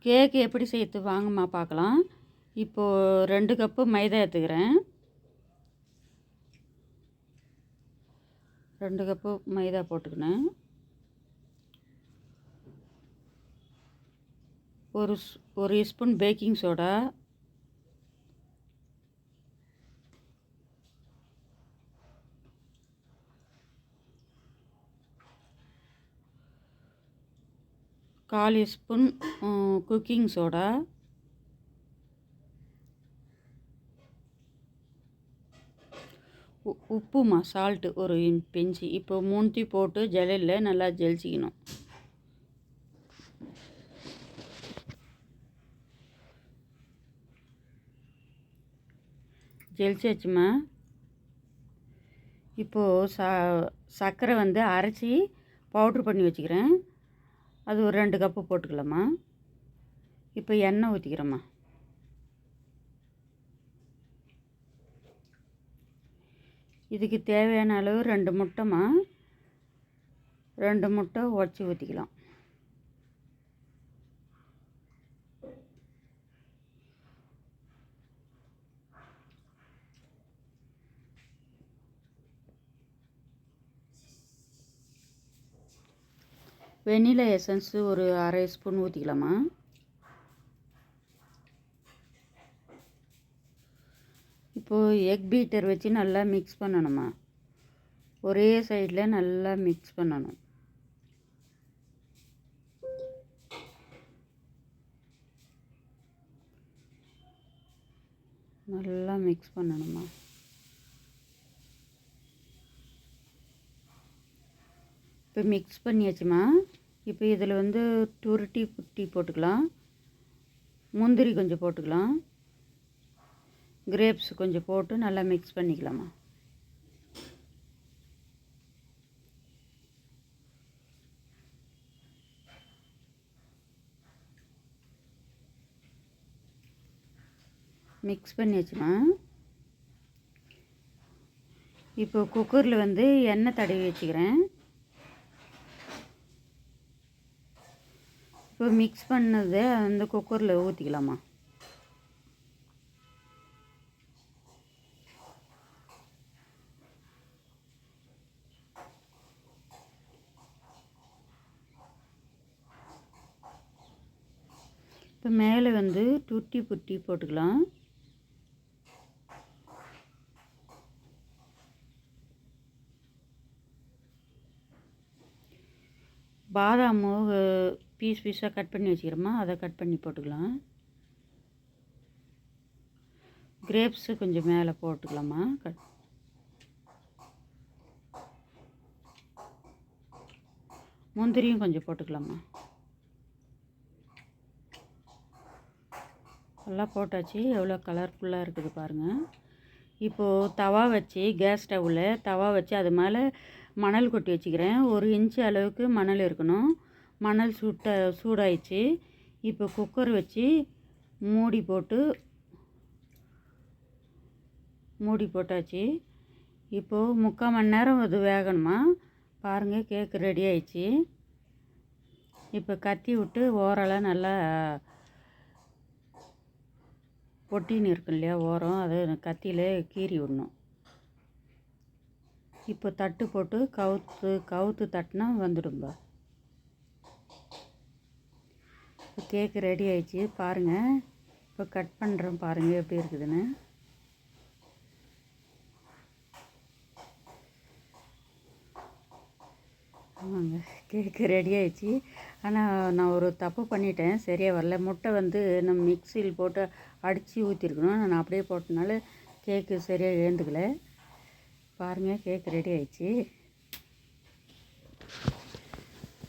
கேக்கு எப்படி செய்யறது வாங்கம்மா பார்க்கலாம். இப்போது 2 கப்பு மைதா எடுத்துக்கிறேன். 2 கப்பு மைதா போட்டுக்கினேன். ஒரு ஸ்பூன் பேக்கிங் சோடா, கால் ஸ்பூன் குக்கிங் சோடா, உப்புமா சால்ட்டு ஒரு பிஞ்சு. இப்போ மூணுத்தையும் போட்டு ஜலில் நல்லா ஜலிச்சிக்கணும். ஜலிச்சாச்சுமா. இப்போது சர்க்கரை வந்து அரைச்சி பவுட்ரு பண்ணி வச்சுக்கிறேன். அது ஒரு 2 கப்பு போட்டுக்கலாமா. இப்போ எண்ணெய் ஊற்றிக்கிறேம்மா. இதுக்கு தேவையான அளவு 2 முட்டைம்மா. 2 முட்டை உடச்சி ஊற்றிக்கலாம். வெண்ணிலா எசன்ஸு ஒரு அரை ஸ்பூன் ஊற்றிக்கலாமா. இப்போது எக் பீட்டர் வச்சு நல்லா மிக்ஸ் பண்ணணுமா. ஒரே சைடில் நல்லா மிக்ஸ் பண்ணணும். நல்லா மிக்ஸ் பண்ணணுமா. இப்போ மிக்ஸ் பண்ணியாச்சுமா. இப்போ இதில் வந்து டூட்டி ஃப்ரூட்டி போட்டுக்கலாம், முந்திரி கொஞ்சம் போட்டுக்கலாம், கிரேப்ஸ் கொஞ்சம் போட்டு நல்லா மிக்ஸ் பண்ணிக்கலாமா. மிக்ஸ் பண்ணியாச்சுமா. இப்போ குக்கரில் வந்து எண்ணெய் தடவி வச்சுக்கிறேன். இப்போ மிக்ஸ் பண்ணதை அந்த குக்கரில் ஊற்றிக்கலாமா. இப்போ மேலே வந்து டூட்டி ஃப்ரூட்டி போட்டுக்கலாம். பாதாமு பீஸாக கட் பண்ணி வச்சுக்கிறோமா, அதை கட் பண்ணி போட்டுக்கலாம். கிரேப்ஸு கொஞ்சம் மேலே போட்டுக்கலாமா. முந்திரியும் கொஞ்சம் போட்டுக்கலாமா. எல்லாம் போட்டாச்சு. எவ்வளோ கலர்ஃபுல்லாக இருக்குது பாருங்கள். இப்போது தவா வச்சு கேஸ் ஸ்டவ்வில் தவா வச்சு அது மேலே மணல் கொட்டி வச்சுக்கிறேன். 1 இன்ச்சு அளவுக்கு மணல் இருக்கணும். மணல் சூடாயிடுச்சு. இப்போ குக்கர் வச்சு மூடி போட்டாச்சு. இப்போது 3/4 மணி நேரம் அது வேகணுமா. பாருங்கள், கேக்கு ரெடி ஆயிடுச்சு. இப்போ கத்தி விட்டு ஓரெல்லாம் நல்லா ஒட்டின்னு இருக்கும் இல்லையா ஓரம், அதை கத்தியில் கீறி விடணும். இப்போ தட்டு போட்டு கவுத்து தட்டினா வந்துடும்பா. இப்போ கேக்கு ரெடி ஆயிடுச்சு பாருங்கள். இப்போ கட் பண்ணுறேன் பாருங்கள் எப்படி இருக்குதுன்னு. ஆமாங்க, கேக்கு ரெடி ஆயிடுச்சு. ஆனால் நான் ஒரு தப்பு பண்ணிட்டேன், சரியாக வரல. முட்டை வந்து நம்ம மிக்சியில் போட்டு அடித்து ஊற்றிருக்கணும். நான் அப்படியே போட்டனால கேக்கு சரியாக எழுந்துக்கல. பாருங்கள், கேக்கு ரெடி ஆயிடுச்சு.